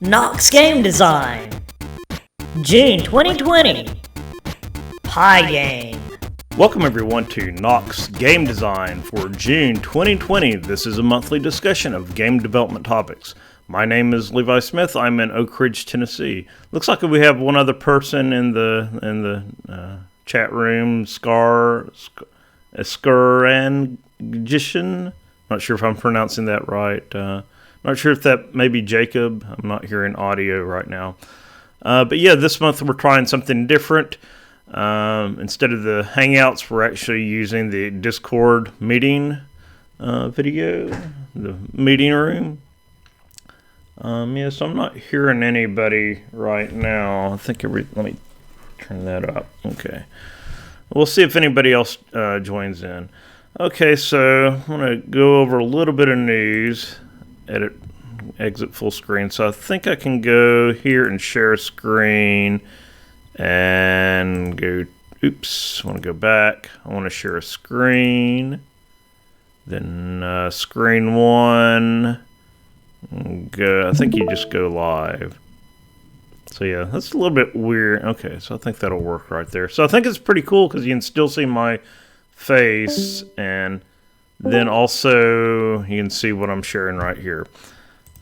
Knox Game Design, June 2020, Pygame. Welcome everyone to Knox Game Design for June 2020. This is a monthly discussion of game development topics. My name is Levi Smith. I'm in Oak Ridge, Tennessee. Looks like we have one other person in the chat room, Skurangishn. Not sure if I'm pronouncing that right. Not sure if that may be Jacob. I'm not hearing audio right now. But yeah, this month we're trying something different. Instead of the Hangouts, we're actually using the Discord meeting video, the meeting room. Yeah, so I'm not hearing anybody right now. I think let me turn that up. Okay. We'll see if anybody else joins in. Okay, so I'm going to go over a little bit of news. Exit full screen. So I think I can go here and share a screen and go, oops, I want to go back. I want to share a screen. Then screen one. Go. I think you just go live. So yeah, that's a little bit weird. Okay, so I think that'll work right there. So I think it's pretty cool because you can still see my face, and then also you can see what I'm sharing right here.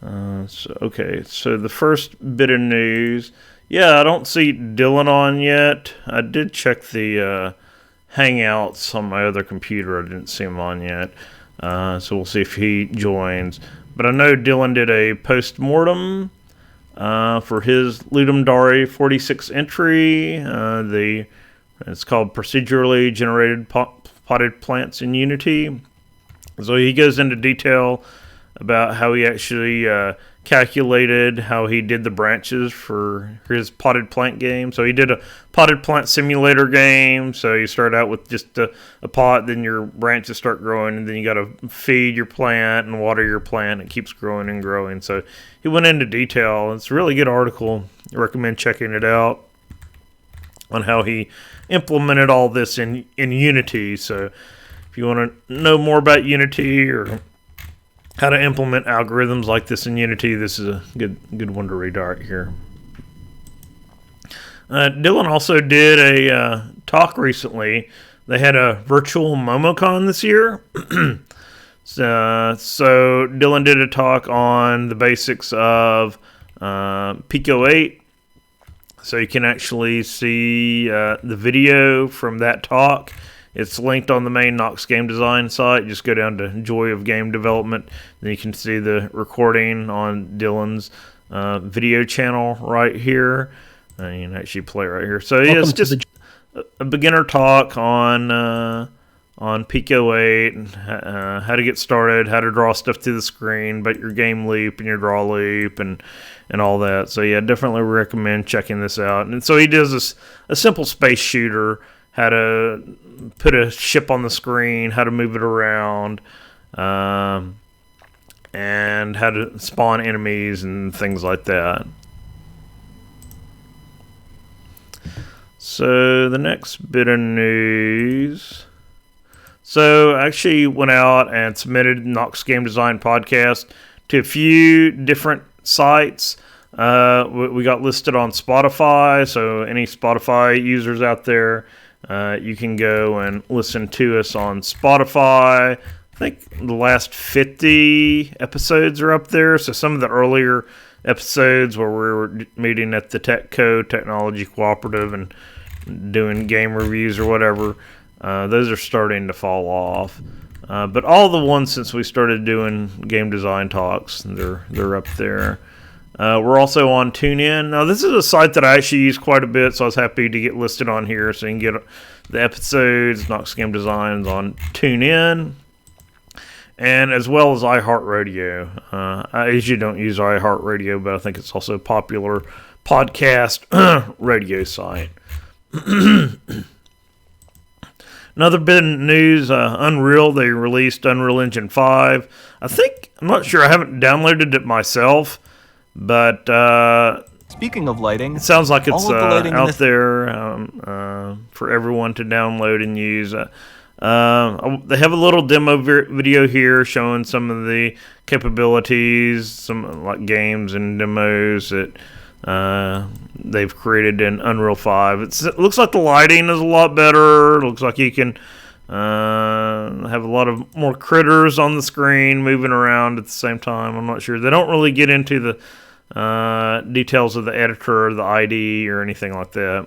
So the first bit of news. Yeah, I don't see Dylan on yet. I did check the Hangouts on my other computer. I didn't see him on yet. So we'll see if he joins. But I know Dylan did a post-mortem for his Ludum Dare 46 entry. It's called Procedurally Generated Potted Plants in Unity. So he goes into detail about how he actually calculated how he did the branches for his potted plant game. So he did a potted plant simulator game. So you start out with just a pot, then your branches start growing, and then you got to feed your plant and water your plant. It keeps growing and growing. So he went into detail. It's a really good article. I recommend checking it out on how he implemented all this in Unity. So if you want to know more about Unity or how to implement algorithms like this in Unity, this is a good one to read right here. Dylan also did a talk recently. They had a virtual MomoCon this year. So Dylan did a talk on the basics of Pico 8. So you can actually see the video from that talk. It's linked on the main Knox Game Design site. Just go down to Joy of Game Development. Then you can see the recording on Dylan's video channel right here. You can actually play right here. So yeah, it's just a beginner talk on Pico 8, and how to get started, how to draw stuff to the screen, about your game loop and your draw loop and all that. So yeah, definitely recommend checking this out. And so he does a simple space shooter, how to put a ship on the screen, how to move it around, and how to spawn enemies and things like that. So the next bit of news. So I actually went out and submitted Knox Game Design podcast to a few different sites. We got listed on Spotify, so any Spotify users out there, you can go and listen to us on Spotify. I think the last 50 episodes are up there. So some of the earlier episodes where we were meeting at the TechCo Technology Cooperative and doing game reviews or whatever, those are starting to fall off. But all the ones since we started doing game design talks, they're up there. We're also on TuneIn. Now, this is a site that I actually use quite a bit, so I was happy to get listed on here. So you can get the episodes, Knox Game Designs on TuneIn, and as well as iHeartRadio. I usually don't use iHeartRadio, but I think it's also a popular podcast radio site. Another bit of news, Unreal, they released Unreal Engine 5. I'm not sure, I haven't downloaded it myself, but speaking of lighting, it sounds like it's out there for everyone to download and use. They have a little demo video here showing some of the capabilities, some like games and demos that they've created in Unreal 5. It looks like the lighting is a lot better. It looks like you can have a lot of more critters on the screen moving around at the same time. I'm not sure. They don't really get into the details of the editor or the ID or anything like that.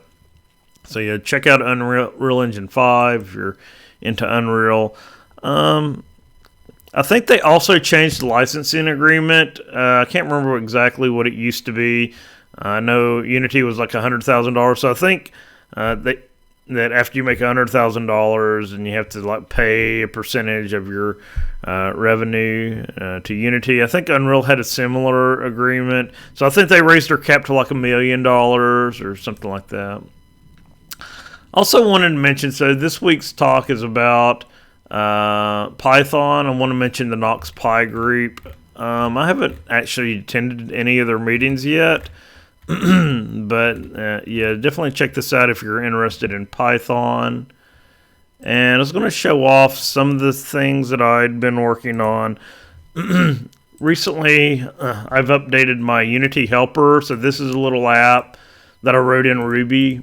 So yeah, check out Unreal Engine 5 if you're into Unreal. I think they also changed the licensing agreement. I can't remember exactly what it used to be. I know Unity was like $100,000, so I think that after you make $100,000 and you have to like pay a percentage of your revenue to Unity. I think Unreal had a similar agreement, so I think they raised their cap to like $1 million or something like that. Also wanted to mention, so this week's talk is about Python. I want to mention the Knox Pi group. I haven't actually attended any of their meetings yet, but yeah, definitely check this out if you're interested in Python. And I was going to show off some of the things that I'd been working on. Recently, I've updated my Unity helper, so this is a little app that I wrote in Ruby.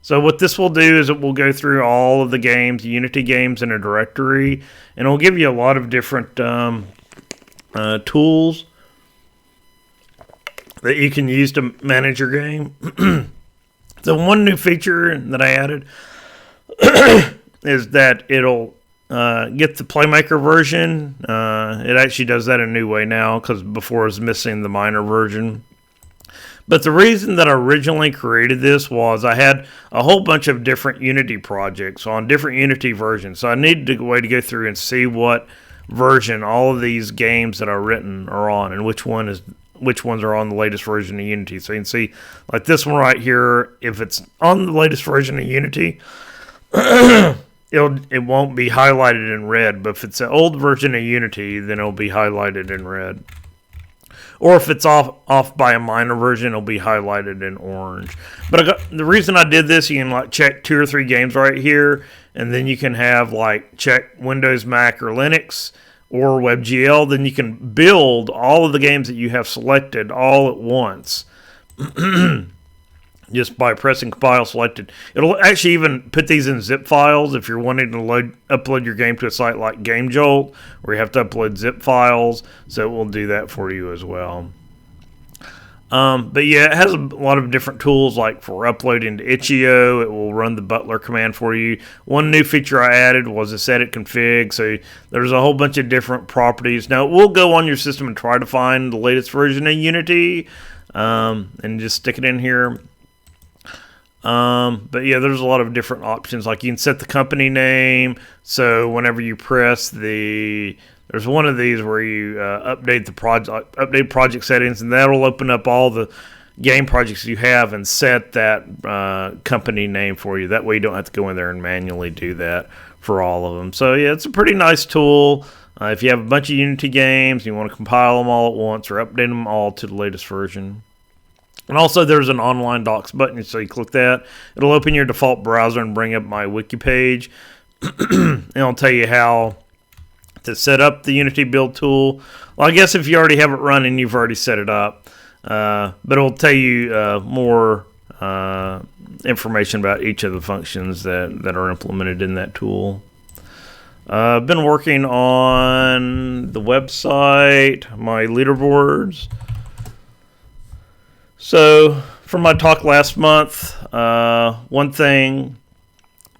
So what this will do is it will go through all of the games, Unity games in a directory, and it'll give you a lot of different tools that you can use to manage your game. So one new feature that I added is that it'll get the Playmaker version. It actually does that a new way now because before it was missing the minor version. But the reason that I originally created this was I had a whole bunch of different Unity projects on different Unity versions. So I needed a way to go through and see what version all of these games that I've written are on and which ones are on the latest version of Unity. So you can see like this one right here, if it's on the latest version of Unity, it won't be highlighted in red. But if it's an old version of Unity, then it'll be highlighted in red. Or if it's off by a minor version, it'll be highlighted in orange. But the reason I did this, you can like check 2 or 3 games right here, and then you can have like check Windows, Mac, or Linux, or WebGL. Then you can build all of the games that you have selected all at once. Just by pressing compile selected. It'll actually even put these in zip files if you're wanting to upload your game to a site like GameJolt, where you have to upload zip files, so it will do that for you as well. But yeah, it has a lot of different tools, like for uploading to itch.io, it will run the butler command for you. One new feature I added was a set it config, so there's a whole bunch of different properties. Now, it will go on your system and try to find the latest version of Unity, and just stick it in here. But yeah, there's a lot of different options. Like you can set the company name. So whenever you press there's one of these where you update project settings, and that'll open up all the game projects you have and set that company name for you. That way you don't have to go in there and manually do that for all of them. So yeah, it's a pretty nice tool. If you have a bunch of Unity games and you want to compile them all at once or update them all to the latest version. And also there's an online docs button, so you click that. It'll open your default browser and bring up my wiki page. And it'll tell you how to set up the Unity build tool. Well, I guess if you already have it running, you've already set it up. But it'll tell you more information about each of the functions that are implemented in that tool. I've been working on the website, my leaderboards. So, from my talk last month, one thing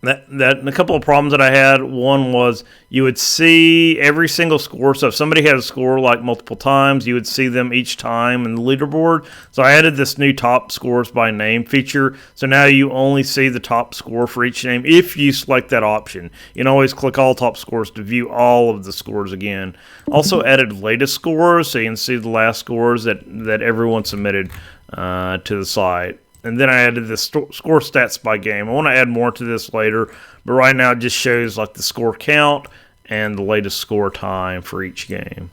that a couple of problems that I had, one was you would see every single score. So if somebody had a score like multiple times, you would see them each time in the leaderboard. So I added this new top scores by name feature. So now you only see the top score for each name if you select that option. You can always click all top scores to view all of the scores again. Also added latest scores, so you can see the last scores that everyone submitted to the site. And then I added the score stats by game. I want to add more to this later, but right now it just shows like the score count and the latest score time for each game.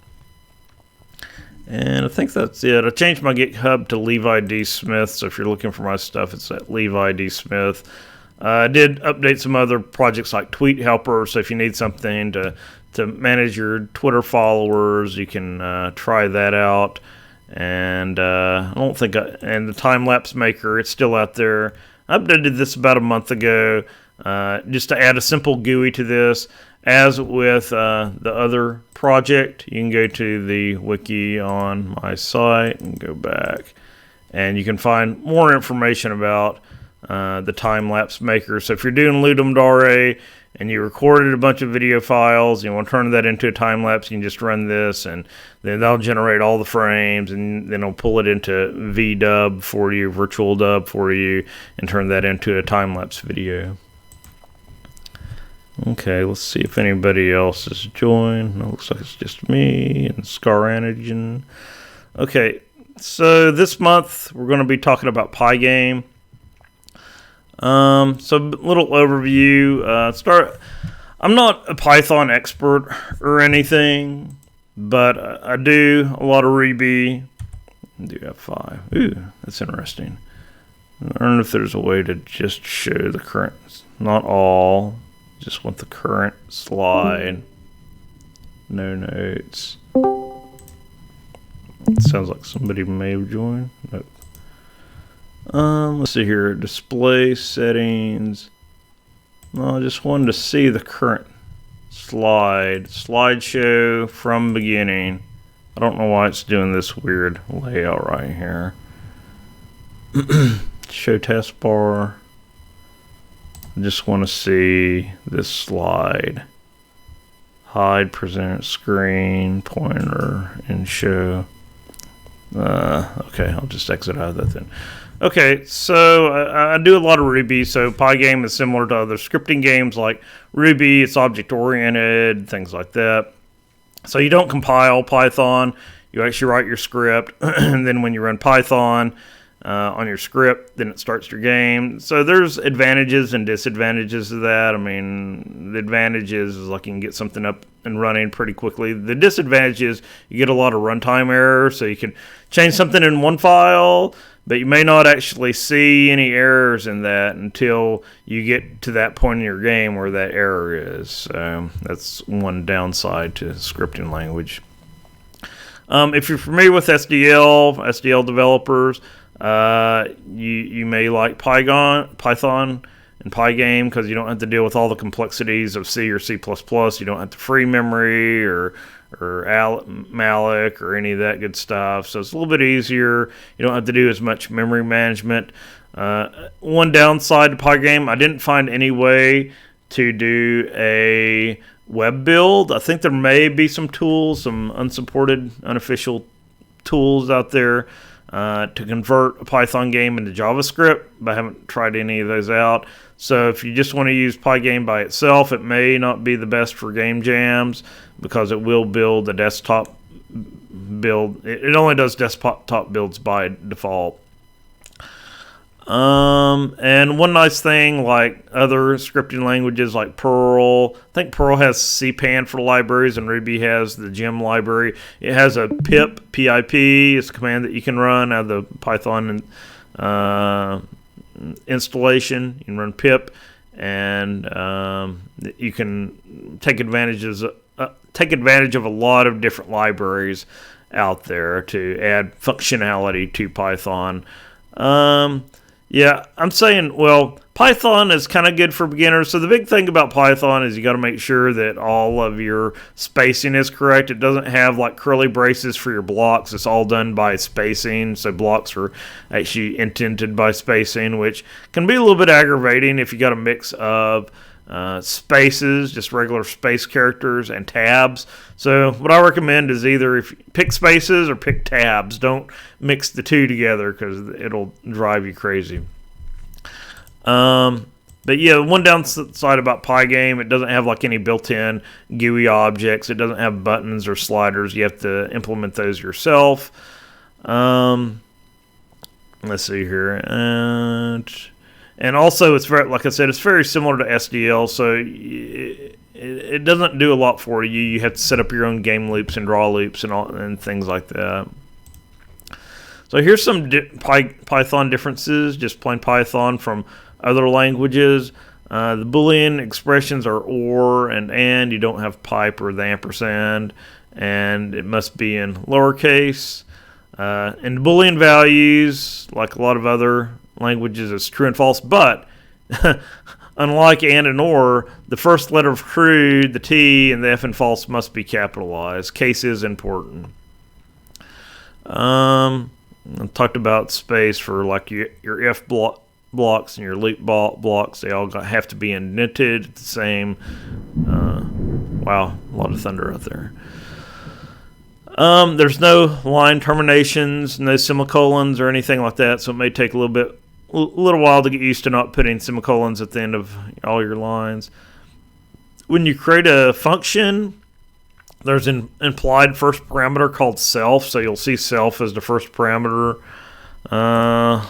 And I think that's it. I changed my GitHub to Levi D. Smith, so if you're looking for my stuff, it's at Levi D. Smith. I did update some other projects like Tweet Helper, so if you need something to manage your Twitter followers, you can try that out. And I don't think, and the time-lapse maker, it's still out there. I updated this about a month ago, just to add a simple GUI to this. As with the other project, you can go to the wiki on my site and go back, and you can find more information about the time-lapse maker. So if you're doing Ludum Dare and you recorded a bunch of video files, you want to turn that into a time-lapse, you can just run this, and then that'll generate all the frames, and then it'll pull it into VDub for you, Virtual Dub for you, and turn that into a time-lapse video. Okay, let's see if anybody else has joined. No, looks like it's just me and Scar Antigen. Okay, so this month we're going to be talking about Pygame. So a little overview. I'm not a Python expert or anything, but I do a lot of Ruby. I do F5. Ooh, that's interesting. I don't know if there's a way to just show the current. Not all. Just want the current slide. No notes. Sounds like somebody may have joined. Nope. Let's see here. Display settings. Well, I just wanted to see the current slide. Slideshow from beginning. I don't know why it's doing this weird layout right here. Show taskbar. I just want to see this slide. Hide, present, screen, pointer, and show. Okay, I'll just exit out of that then. Okay, so I do a lot of Ruby, so Pygame is similar to other scripting games like Ruby. It's object-oriented, things like that. So you don't compile Python. You actually write your script, and then when you run Python on your script, then it starts your game. So there's advantages and disadvantages of that. I mean, the advantages is like you can get something up and running pretty quickly. The disadvantage is you get a lot of runtime errors, so you can change something in one file, but you may not actually see any errors in that until you get to that point in your game where that error is. So that's one downside to scripting language. If you're familiar with SDL developers, you may like Python and Pygame because you don't have to deal with all the complexities of C or C++. You don't have to free memory or malloc or any of that good stuff. So it's a little bit easier. You don't have to do as much memory management. One downside to Pygame, I didn't find any way to do a web build. I think there may be some tools, some unsupported, unofficial tools out there to convert a Python game into JavaScript, but I haven't tried any of those out. So if you just want to use Pygame by itself, it may not be the best for game jams because it will build a desktop build. It only does desktop builds by default. And one nice thing, like other scripting languages like Perl, I think Perl has CPAN for libraries and Ruby has the gem library. It has a pip, P-I-P, it's a command that you can run out of the Python installation. You can run pip, and you can take advantage of a lot of different libraries out there to add functionality to Python. Yeah, I'm saying, well, Python is kind of good for beginners. So the big thing about Python is you got to make sure that all of your spacing is correct. It doesn't have like curly braces for your blocks. It's all done by spacing. So blocks are actually indented by spacing, which can be a little bit aggravating if you got a mix of spaces, just regular space characters, and tabs. So what I recommend is either if you pick spaces or pick tabs. Don't mix the two together because it'll drive you crazy. But yeah, one downside about Pygame, it doesn't have like any built-in GUI objects. It doesn't have buttons or sliders. You have to implement those yourself. Let's see here. And also, it's very, like I said, it's very similar to SDL, so it doesn't do a lot for you. You have to set up your own game loops and draw loops and things like that. So here's some Python differences, just plain Python from other languages. The Boolean expressions are or and. You don't have pipe or the ampersand, and it must be in lowercase. And Boolean values, like a lot of other languages, is true and false, but unlike and or, the first letter of true, the T, and the F in false must be capitalized. Case is important. I talked about space for like your if blocks and your loop blocks. They all have to be indented at the same. Wow, a lot of thunder out there. There's no line terminations, no semicolons or anything like that, so it may take a little while to get used to not putting semicolons at the end of all your lines. When you create a function, there's an implied first parameter called self, so you'll see self as the first parameter a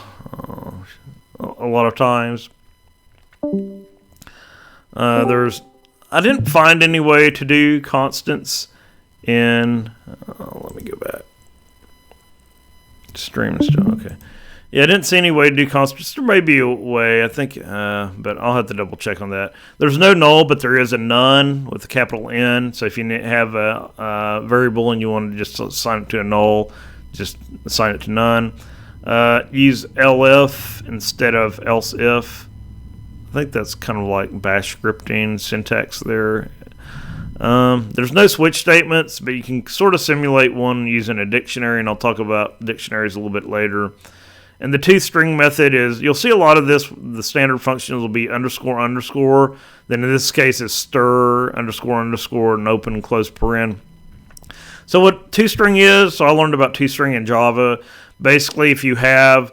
lot of times. I didn't find any way to do constants in, let me go back. Stream still, okay. Yeah, I didn't see any way to do constants. There may be a way, I think, but I'll have to double check on that. There's no null, but there is a none with a capital N. So if you have a variable and you want to just assign it to a null, just assign it to none. Use elif instead of else if. I think that's kind of like bash scripting syntax there. There's no switch statements, but you can sort of simulate one using a dictionary, and I'll talk about dictionaries a little bit later. And the toString method is, you'll see a lot of this, the standard functions will be __. Then in this case it's stir, __, and open and close paren. So what toString is, so I learned about toString in Java. Basically, if you have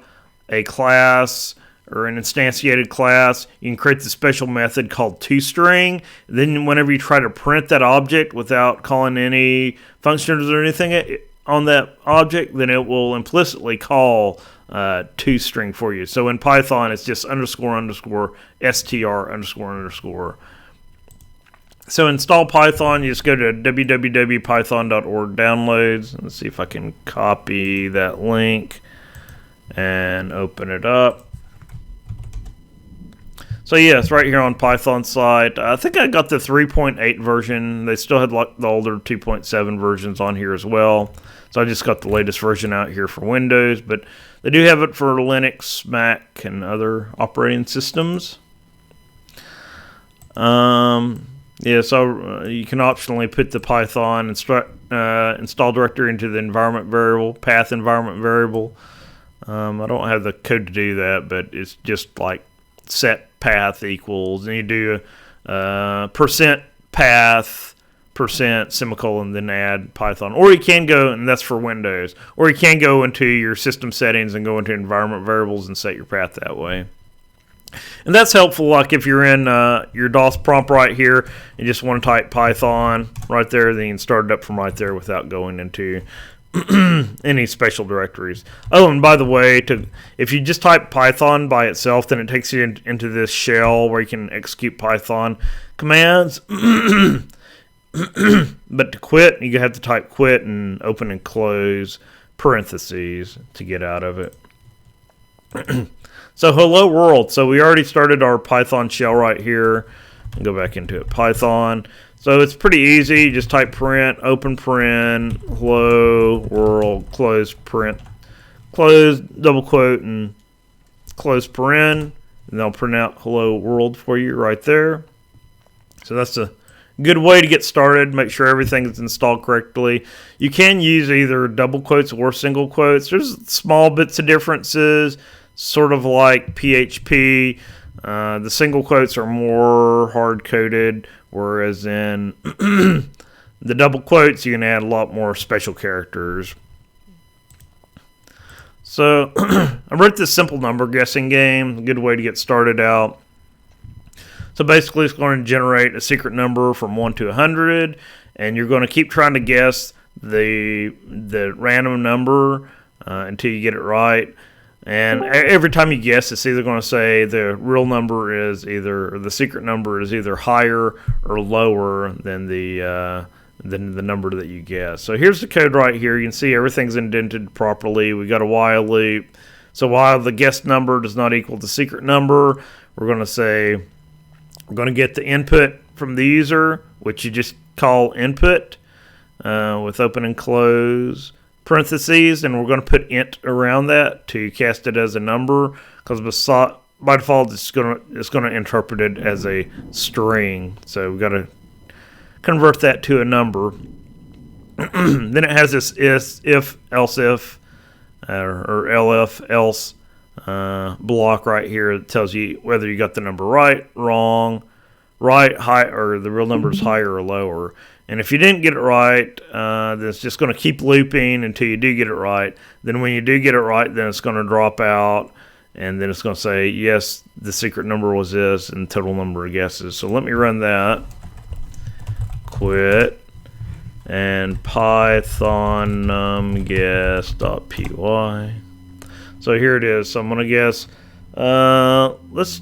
a class or an instantiated class, you can create the special method called toString. Then whenever you try to print that object without calling any functions or anything on that object, then it will implicitly call toString for you. So in Python, it's just __str___. So install Python, you just go to www.python.org downloads. Let's see if I can copy that link and open it up. So yeah, it's right here on Python site. I think I got the 3.8 version. They still had like the older 2.7 versions on here as well. So I just got the latest version out here for Windows, but they do have it for Linux, Mac, and other operating systems. Yeah, so you can optionally put the Python install directory into the environment variable, path environment variable. I don't have the code to do that, but it's just like set path equals, and you do percent path, percent semicolon, then add Python. Or you can go, and that's for Windows, or you can go into your system settings and go into environment variables and set your path that way. And that's helpful, like if you're in your DOS prompt right here, you just want to type Python right there, then you can start it up from right there without going into any special directories. Oh, and by the way, if you just type Python by itself, then it takes you into this shell where you can execute Python commands. But to quit, you have to type quit and open and close parentheses to get out of it. So hello world. So we already started our Python shell right here. And go back into it. Python. So it's pretty easy. You just type print, open paren, hello world, close print, close, double quote, and close paren. And they'll print out hello world for you right there. So that's a good way to get started. Make sure everything is installed correctly. You can use either double quotes or single quotes. There's small bits of differences, sort of like PHP. The single quotes are more hard-coded, whereas in the double quotes, you can add a lot more special characters. So I wrote this simple number guessing game, a good way to get started out. So basically, it's going to generate a secret number from 1 to 100, and you're going to keep trying to guess the random number until you get it right. And every time you guess, it's either going to say the real number is either, or the secret number is either higher or lower than the number that you guess. So here's the code right here. You can see everything's indented properly. We got a while loop. So while the guessed number does not equal the secret number, we're going to say we're going to get the input from the user, which you just call input with open and close parentheses, and we're going to put int around that to cast it as a number, because by default it's going to interpret it as a string. So we've got to convert that to a number. Then it has this if else if or elif else block right here that tells you whether you got the number right, wrong, right, high, or the real number is higher or lower. And if you didn't get it right, then it's just going to keep looping until you do get it right. Then when you do get it right, then it's going to drop out, and then it's going to say, yes, the secret number was this, and total number of guesses. So let me run that. Quit. And python numguess.py. So here it is. So I'm going to guess, let's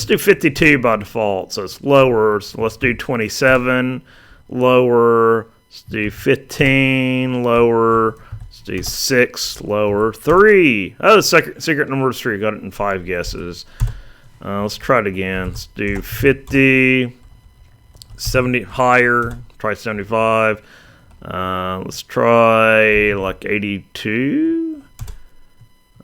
do 52 by default. So it's lower. So let's do 27. Lower. Let's do 15. Lower. Let's do 6. Lower. 3. Oh, the secret number is 3. Got it in 5 guesses. Let's try it again. Let's do 50. 70 higher. Try 75. Let's try like 82.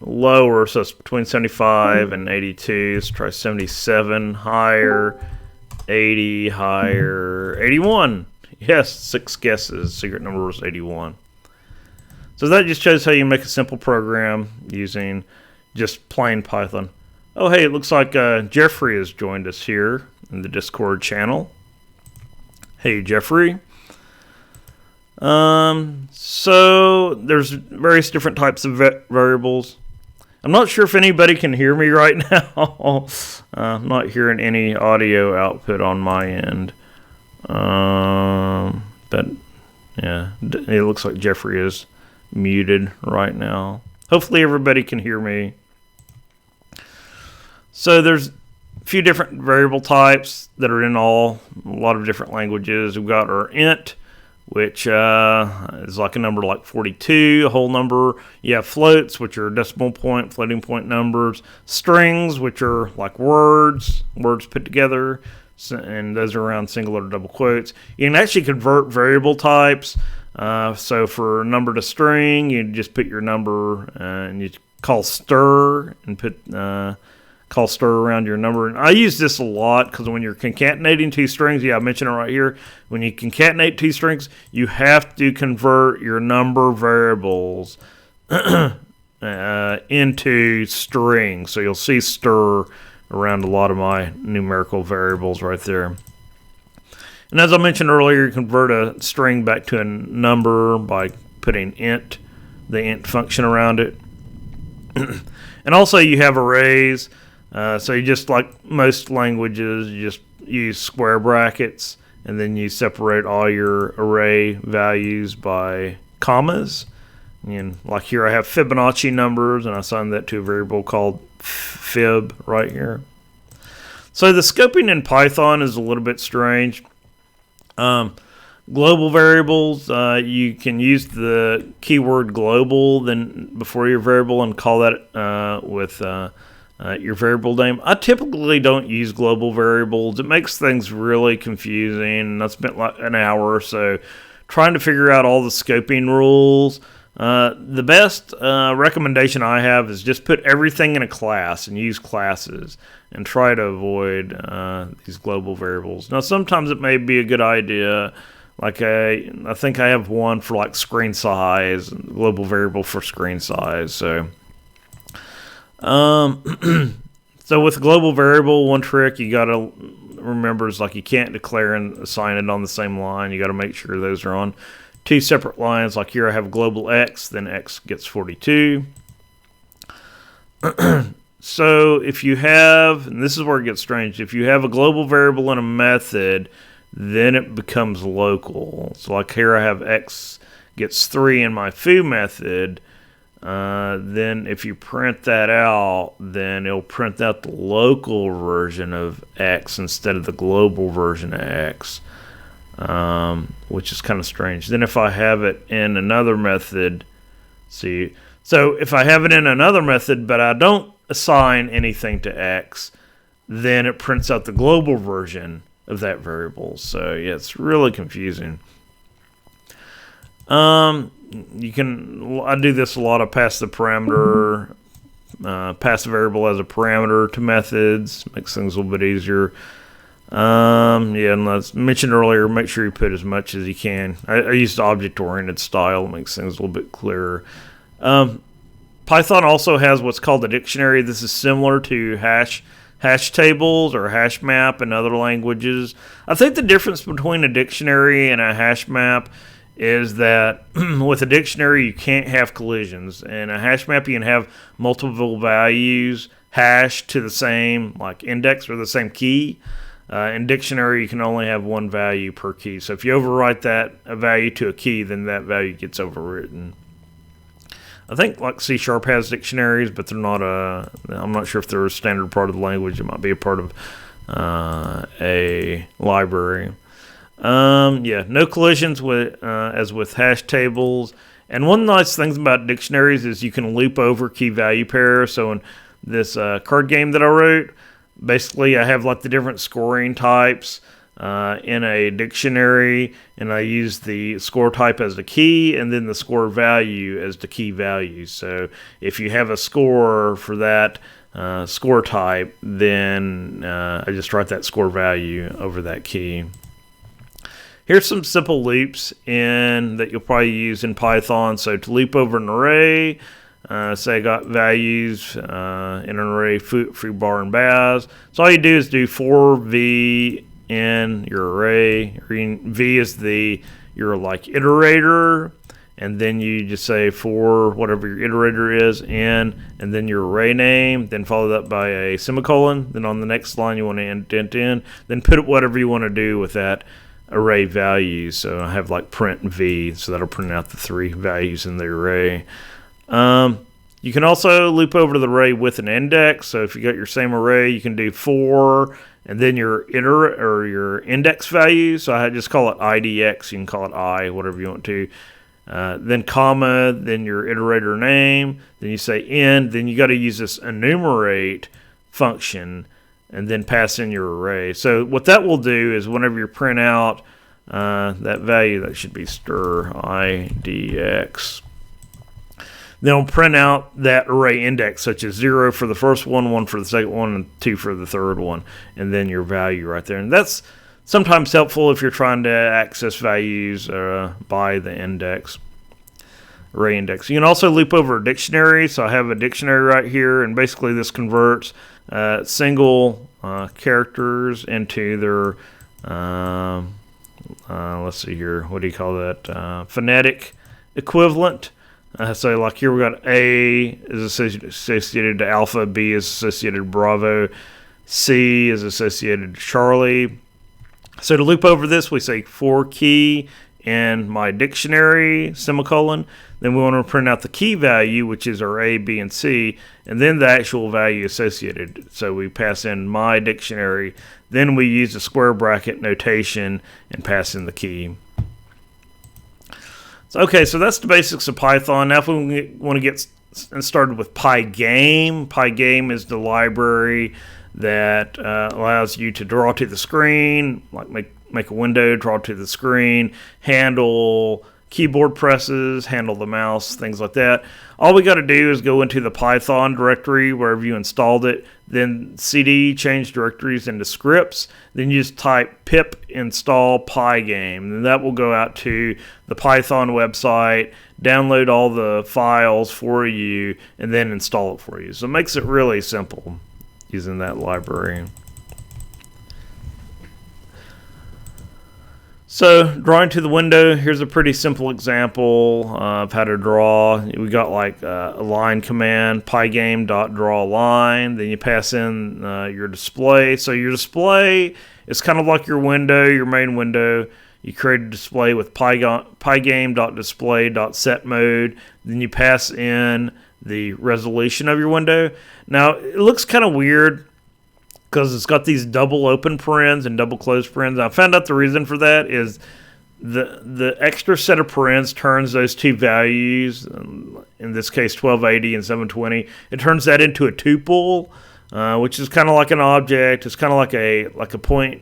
Lower, so it's between 75 and 82. Let's try 77. Higher. 80. Higher. 81. Yes, 6 guesses. Secret number was 81. So that just shows how you make a simple program using just plain Python. Oh, hey, it looks like Jeffrey has joined us here in the Discord channel. Hey, Jeffrey. So there's various different types of variables. I'm not sure if anybody can hear me right now. I'm not hearing any audio output on my end. But yeah, it looks like Jeffrey is muted right now. Hopefully everybody can hear me. So there's a few different variable types that are in a lot of different languages. We've got our int, which is like a number like 42, a whole number. You have floats, which are decimal point, floating point numbers. Strings, which are like words put together, and those are around single or double quotes. You can actually convert variable types. So for number to string, you just put your number and you call stir and put call stir around your number. And I use this a lot because when you're concatenating two strings, I mentioned it right here. When you concatenate two strings, you have to convert your number variables into strings. So you'll see stir around a lot of my numerical variables right there. And as I mentioned earlier, you convert a string back to a number by putting the int function around it. And also you have arrays. So you just, like most languages, you just use square brackets, and then you separate all your array values by commas. And like here I have Fibonacci numbers, and I assigned that to a variable called fib right here. So the scoping in Python is a little bit strange. Global variables, you can use the keyword global then before your variable and call that with your variable name. I typically don't use global variables. It makes things really confusing, and I spent like an hour or so trying to figure out all the scoping rules. The best recommendation I have is just put everything in a class and use classes and try to avoid these global variables. Now, sometimes it may be a good idea. Like I think I have one for like screen size, global variable for screen size. So, so with global variable, one trick you got to remember is like you can't declare and assign it on the same line. You got to make sure those are on two separate lines. Like here I have global x, then x gets 42. So if you have, and this is where it gets strange, if you have a global variable in a method, then it becomes local. So like here I have x gets 3 in my foo method. Then if you print that out, then it'll print out the local version of x instead of the global version of x, which is kind of strange. Then if I have it in another method, so if I have it in another method, but I don't assign anything to x, then it prints out the global version of that variable. So yeah, it's really confusing. I do this a lot. I pass the parameter, pass the variable as a parameter to methods, makes things a little bit easier. And as mentioned earlier, make sure you put as much as you can. I used object-oriented style, makes things a little bit clearer. Python also has what's called a dictionary. This is similar to hash tables or hash map in other languages. I think the difference between a dictionary and a hash map is that with a dictionary you can't have collisions. In a hash map you can have multiple values hashed to the same like index or the same key. In dictionary you can only have one value per key. So if you overwrite a value to a key, then that value gets overwritten. I think like C# has dictionaries, but they're not I'm not sure if they're a standard part of the language. It might be a part of a library. No collisions as with hash tables. And one nice thing about dictionaries is you can loop over key value pairs. So in this card game that I wrote, basically I have like the different scoring types in a dictionary, and I use the score type as the key and then the score value as the key value. So if you have a score for that score type, then I just write that score value over that key. Here's some simple loops that you'll probably use in Python. So to loop over an array, say I got values in an array, foo, bar, and baz. So all you do is do for v in your array. V is your like iterator, and then you just say for whatever your iterator is in, and then your array name, then follow that by a semicolon. Then on the next line you want to indent in, then put whatever you want to do with that array values. So I have like print v, so that'll print out the 3 values in the array. You can also loop over to the array with an index. So if you got your same array, you can do for and then your your index value. So I just call it idx. You can call it I, whatever you want to. Then comma, then your iterator name. Then you say end. Then you got to use this enumerate function and then pass in your array. So what that will do is whenever you print out that value, that should be stir idx, then it'll print out that array index, such as 0 for the first one, 1 for the second one, and 2 for the third one, and then your value right there. And that's sometimes helpful if you're trying to access values by the index, array index. You can also loop over a dictionary. So I have a dictionary right here, and basically this converts single characters into their, let's see here, what do you call that, phonetic equivalent. So like here we got A is associated to alpha, B is associated to Bravo, C is associated to Charlie. So to loop over this, we say for key in my dictionary, semicolon. Then we want to print out the key value, which is our A, B, and C, and then the actual value associated. So we pass in my dictionary. Then we use the square bracket notation and pass in the key. Okay, so that's the basics of Python. Now if we want to get started with Pygame, Pygame is the library that allows you to draw to the screen, like make a window, draw to the screen, handle keyboard presses, handle the mouse, things like that. All we got to do is go into the Python directory wherever you installed it, then cd change directories into scripts, then you just type pip install Pygame, and that will go out to the Python website, download all the files for you, and then install it for you. So it makes it really simple using that library. So drawing to the window, here's a pretty simple example of how to draw. We got like a line command, pygame.drawLine. Then you pass in your display. So your display is kind of like your window, your main window. You create a display with pygame.display.setMode. Then you pass in the resolution of your window. Now it looks kind of weird because it's got these double open parens and double closed parens. I found out the reason for that is the extra set of parens turns those two values, in this case 1280 and 720, it turns that into a tuple. which is kind of like an object. It's kind of like a point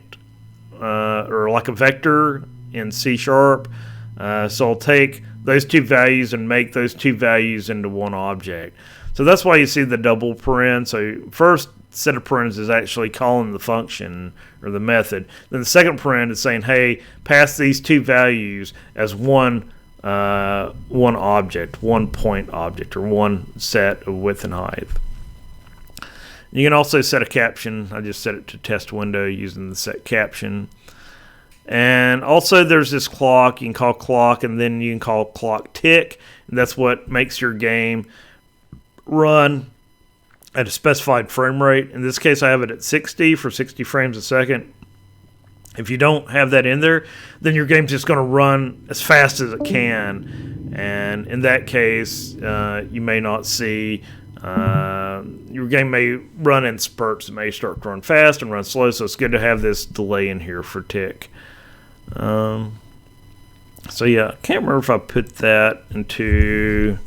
or like a vector in C#. So I'll take those two values and make those two values into one object. So that's why you see the double paren. So first set of parens is actually calling the function or the method. Then the second paren is saying, hey, pass these two values as one object, one point object, or one set of width and height. You can also set a caption. I just set it to test window using the set caption. And also there's this clock. You can call clock, and then you can call clock tick. And that's what makes your game run at a specified frame rate. In this case, I have it at 60 for 60 frames a second. If you don't have that in there, then your game's just going to run as fast as it can. And in that case, you may not see... your game may run in spurts. It may start to run fast and run slow, so it's good to have this delay in here for tick. So yeah, I can't remember if I put that into...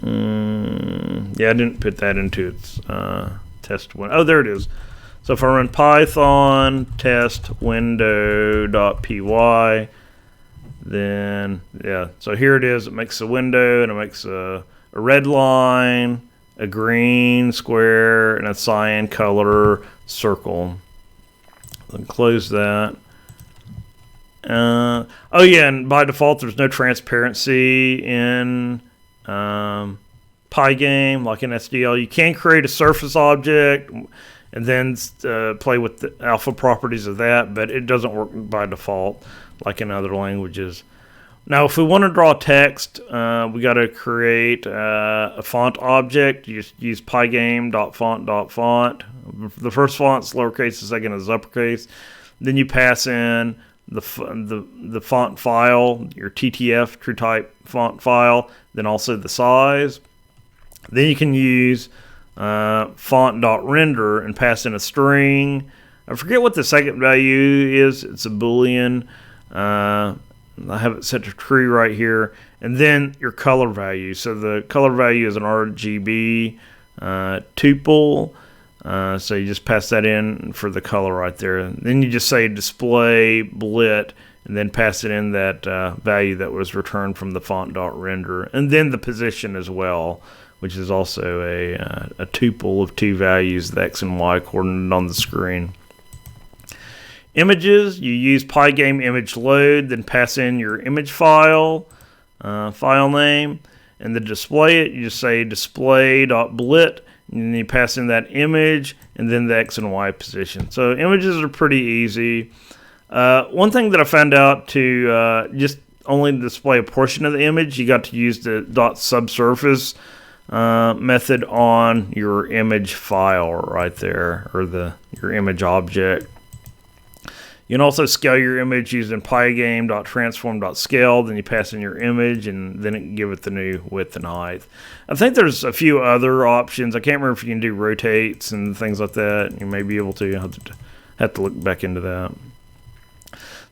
yeah, I didn't put that into its test window. Oh, there it is. So if I run Python test window.py, then yeah, so here it is. It makes a window, and it makes a red line, a green square, and a cyan color circle. Then close that. Oh yeah, and by default there's no transparency in Pygame like in SDL. You can create a surface object and then play with the alpha properties of that, but it doesn't work by default like in other languages. Now, if we want to draw text, we got to create a font object. You just use pygame.font.font. The first font's lowercase, the second is uppercase. Then you pass in the font file, your TTF, true type font file, then also the size. Then you can use font.render and pass in a string. I forget what the second value is. It's a Boolean. I have it set to true right here. And then your color value. So the color value is an RGB tuple. So you just pass that in for the color right there. And then you just say display blit and then pass it in that value that was returned from the font.render. And then the position as well, which is also a tuple of two values, the X and Y coordinated on the screen. Images, you use Pygame image load, then pass in your image file, file name, and to display it, you just say display.blit, and then you pass in that image, and then the X and Y position. So images are pretty easy. One thing that I found out to just only display a portion of the image, you got to use the .subsurface method on your image file right there, or your image object. You can also scale your image using pygame.transform.scale. Then you pass in your image, and then it can give it the new width and height. I think there's a few other options. I can't remember if you can do rotates and things like that. You may be able to. You'll have to look back into that.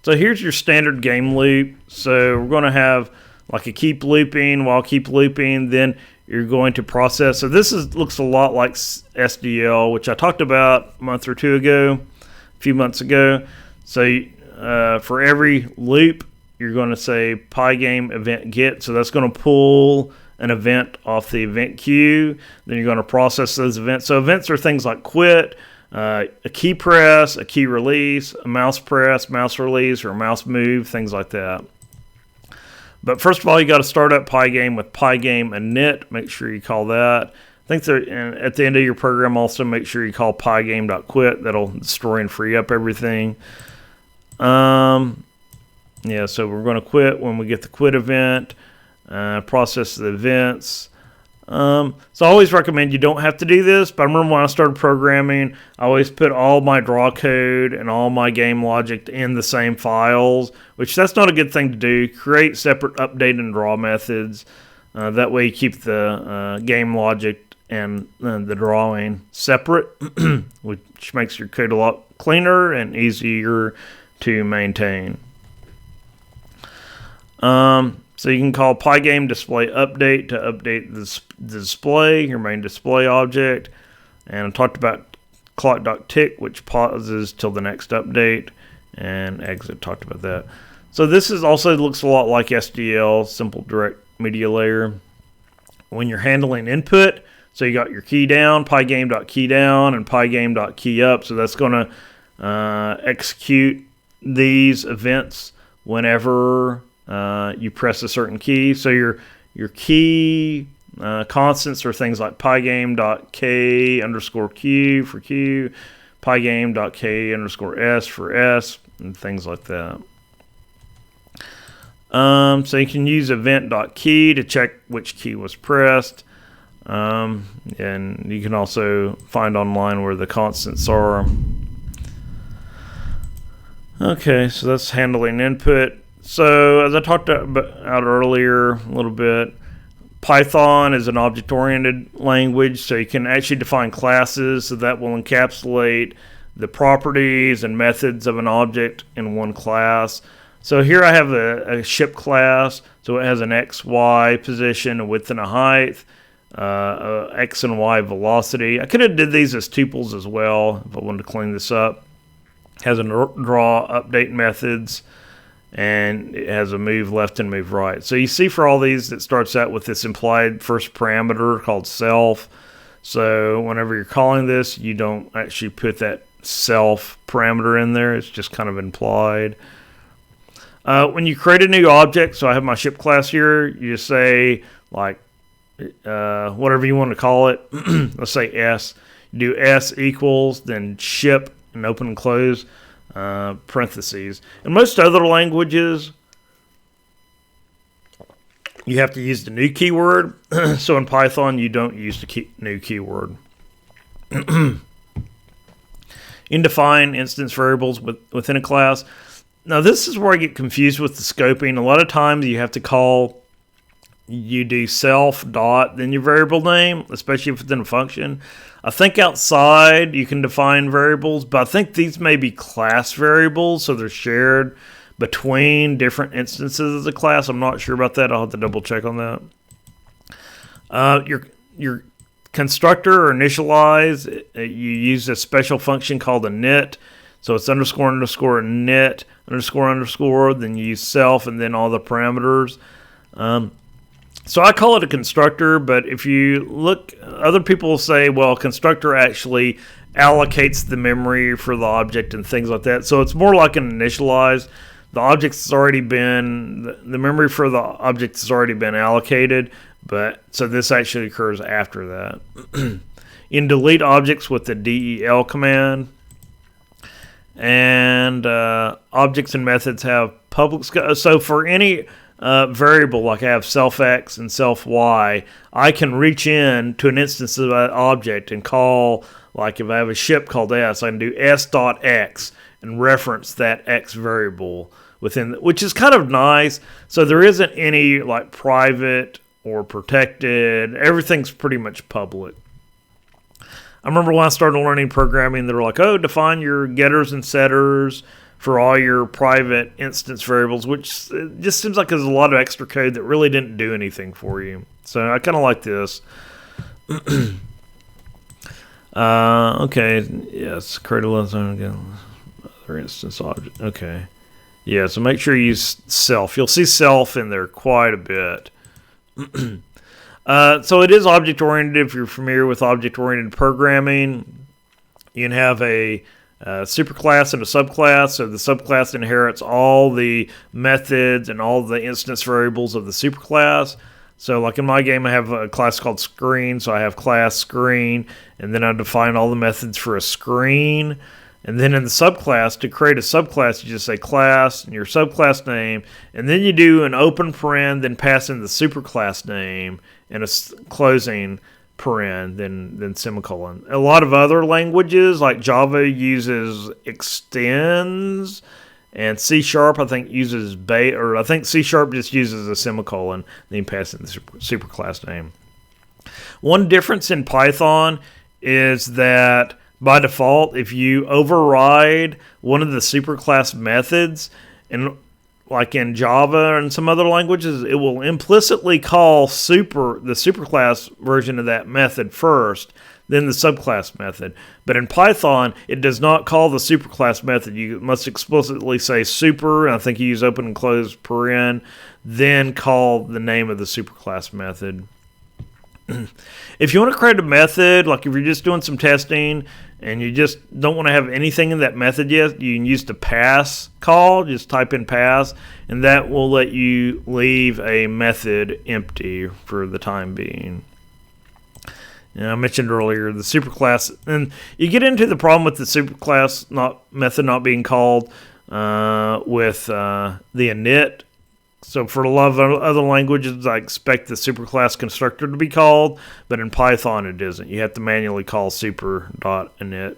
So here's your standard game loop. So we're going to have like a keep looping. While keep looping, then you're going to process. So this looks a lot like SDL, which I talked about a month or two ago, a few months ago. So for every loop, you're going to say Pygame event get. So that's going to pull an event off the event queue. Then you're going to process those events. So events are things like quit, a key press, a key release, a mouse press, mouse release, or a mouse move, things like that. But first of all, you got to start up Pygame with Pygame init. Make sure you call that. I think at the end of your program, also make sure you call pygame.quit. That'll destroy and free up everything. Yeah, so we're going to quit when we get the quit event, process the events. So I always recommend you don't have to do this, but I remember when I started programming, I always put all my draw code and all my game logic in the same files, which that's not a good thing to do. Create separate update and draw methods. That way you keep the game logic and the drawing separate, which makes your code a lot cleaner and easier to maintain. So So you can call Pygame display update to update the display, your main display object. And I talked about clock.tick, which pauses till the next update, and exit, talked about that. So this is also looks a lot like SDL, simple direct media layer. When you're handling input, so you got your key down, pygame.key down, and pygame.key up. So that's going to execute these events whenever you press a certain key. So your key constants are things like pygame.k underscore q for q, pygame.k underscore s for s, and things like that. So you can use event.key to check which key was pressed. And you can also find online where the constants are. Okay, so that's handling input. So as I talked about earlier a little bit, Python is an object-oriented language, so you can actually define classes, so that will encapsulate the properties and methods of an object in one class. So here I have a ship class, so it has an x, y position, a width and a height, x and y velocity. I could have did these as tuples as well if I wanted to clean this up. It has a draw update methods, and it has a move left and move right. So you see for all these, it starts out with this implied first parameter called self. So whenever you're calling this, you don't actually put that self parameter in there. It's just kind of implied. When you create a new object, so I have my ship class here, you just say like whatever you want to call it. Let's say S. You do S equals, then ship, and open and close parentheses. In most other languages, you have to use the new keyword. So in Python, you don't use the new keyword. Indefine instance variables within a class. Now this is where I get confused with the scoping. A lot of times you have to call, you do self dot, then your variable name, especially if it's in a function. I think outside you can define variables, but I think these may be class variables, so they're shared between different instances of the class. I'm not sure about that. I'll have to double check on that. Your constructor or initialize, you use a special function called a init. So it's underscore underscore init underscore underscore, then you use self and then all the parameters. So I call it a constructor, but if you look, other people say, well, constructor actually allocates the memory for the object and things like that. So it's more like an initialize. The object's already been, the memory for the object has already been allocated, but so this actually occurs after that. In delete objects with the del command, and objects and methods have public scope. So for any variable, like I have self x and self y, I can reach in to an instance of that object and call, like if I have a ship called S, I can do s.x and reference that x variable within, which is kind of nice. So there isn't any like private or protected. Everything's pretty much public. I remember when I started learning programming, they were like, oh, define your getters and setters for all your private instance variables, which just seems like there's a lot of extra code that really didn't do anything for you. So I kind of like this. Okay, yes, create a other instance object. Okay. Yeah, so make sure you use self. You'll see self in there quite a bit. So it is object-oriented. If you're familiar with object-oriented programming, you can have a superclass and a subclass. So the subclass inherits all the methods and all the instance variables of the superclass. So like in my game, I have a class called screen. So I have class screen, and then I define all the methods for a screen. And then in the subclass, to create a subclass, you just say class and your subclass name, and then you do an open paren, then pass in the superclass name, and a closing paren, then semicolon. A lot of other languages, like Java, uses extends, and C# I think uses or I think C# just uses a semicolon, then you pass in the superclass name. One difference in Python is that by default, if you override one of the superclass methods, and like in Java and some other languages, it will implicitly call the superclass version of that method first, then the subclass method. But in Python, it does not call the superclass method. You must explicitly say super, and I think you use open and close paren, then call the name of the superclass method. If you want to create a method, like if you're just doing some testing and you just don't want to have anything in that method yet, you can use the pass call. Just type in pass, and that will let you leave a method empty for the time being. And I mentioned earlier the superclass, and you get into the problem with the superclass method not being called with the init. So for a lot of other languages, I expect the superclass constructor to be called, but in Python it isn't. You have to manually call super.init.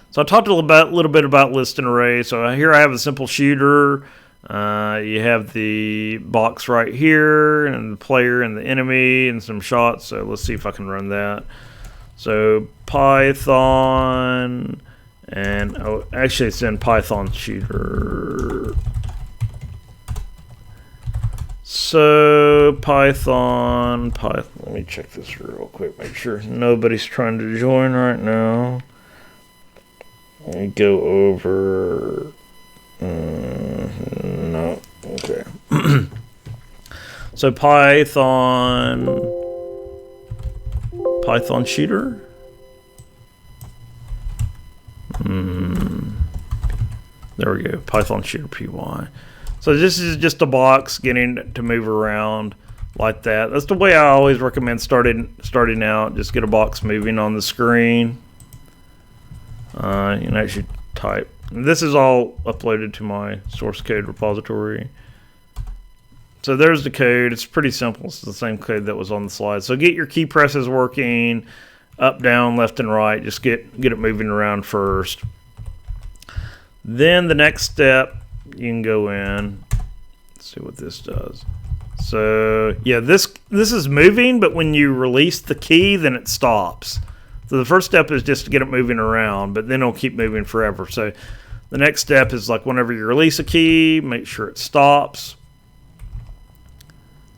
So I talked a little bit about list and array. So here I have a simple shooter. You have the box right here, and the player and the enemy, and some shots. So let's see if I can run that. So Python, and actually it's in Python shooter. So Python, let me check this real quick, make sure nobody's trying to join right now. Let me go over, no, okay. So Python shooter. There we go, Python shooter PY. So this is just a box getting to move around like that. That's the way I always recommend starting out. Just get a box moving on the screen. You can actually type. And this is all uploaded to my source code repository. So there's the code. It's pretty simple. It's the same code that was on the slide. So get your key presses working, up, down, left, and right. Just get it moving around first. Then the next step, you can go in. Let's see what this does. So yeah, this is moving, but when you release the key, then it stops. So the first step is just to get it moving around, but then it'll keep moving forever. So the next step is like whenever you release a key, make sure it stops.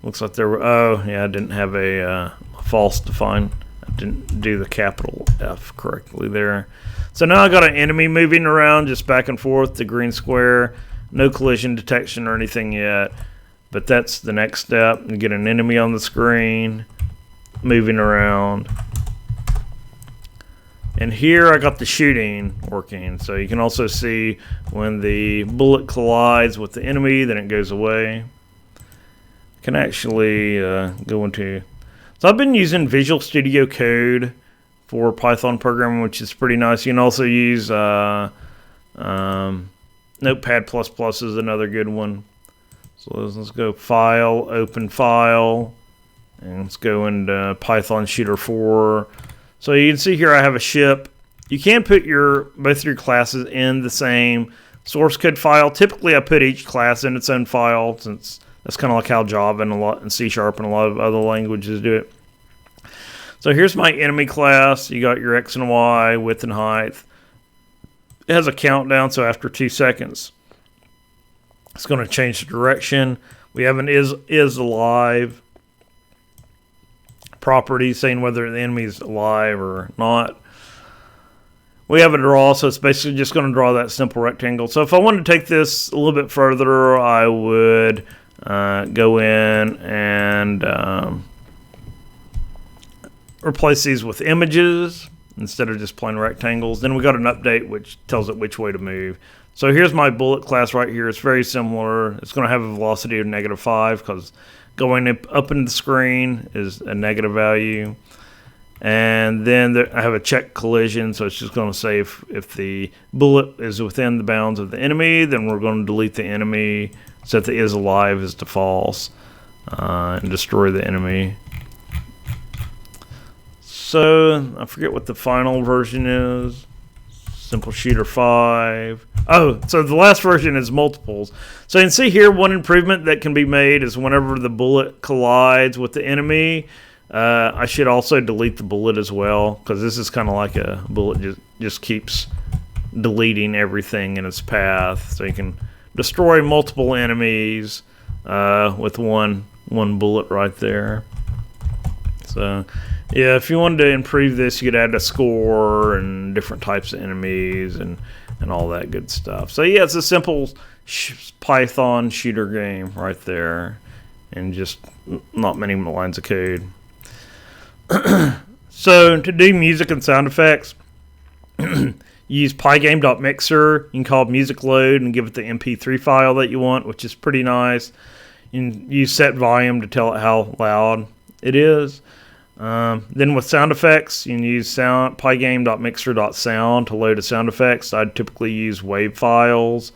Looks like there were, oh yeah, I didn't have a false defined. I didn't do the capital F correctly there. So now I got an enemy moving around just back and forth, the green square. No collision detection or anything yet, but that's the next step. You get an enemy on the screen, moving around. And here I got the shooting working. So you can also see when the bullet collides with the enemy, then it goes away. Can actually go into... So I've been using Visual Studio Code for Python programming, which is pretty nice. You can also use... Notepad++ is another good one. So let's go File, Open File, and let's go into Python Shooter 4. So you can see here I have a ship. You can put both your classes in the same source code file. Typically I put each class in its own file, since that's kind of like how Java and C# and a lot of other languages do it. So here's my enemy class. You got your X and Y, width and height. It has a countdown, so after 2 seconds, it's going to change the direction. We have an is alive property saying whether the enemy is alive or not. We have a draw, so it's basically just going to draw that simple rectangle. So if I wanted to take this a little bit further, I would go in and replace these with images instead of just plain rectangles. Then we got an update which tells it which way to move. So here's my bullet class right here. It's very similar. It's going to have a velocity of -5 because going up in the screen is a negative value. And then I have a check collision, so it's just going to say if the bullet is within the bounds of the enemy, then we're going to delete the enemy, set the is alive as to false, and destroy the enemy. So I forget what the final version is. Simple Shooter 5. Oh, so the last version is multiples. So you can see here one improvement that can be made is whenever the bullet collides with the enemy, I should also delete the bullet as well, because this is kind of like a bullet just keeps deleting everything in its path. So you can destroy multiple enemies with one bullet right there. So, yeah, if you wanted to improve this, you could add a score and different types of enemies and all that good stuff. So, yeah, it's a simple Python shooter game right there, and just not many lines of code. So, to do music and sound effects, use Pygame.mixer. You can call it music load and give it the MP3 file that you want, which is pretty nice. You can use set volume to tell it how loud it is. Then with sound effects, you can use Pygame.mixer.sound to load the sound effects. I'd typically use WAV files.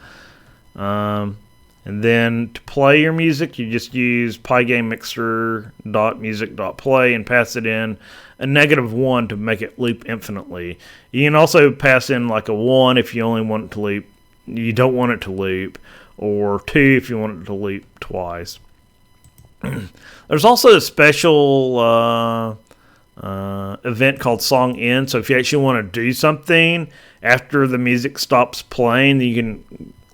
And then to play your music, you just use Pygamemixer.music.play and pass it in a -1 to make it loop infinitely. You can also pass in like a 1 if you only want it to loop. You don't want it to loop, or 2 if you want it to loop twice. There's also a special event called Song End. So if you actually want to do something after the music stops playing, you can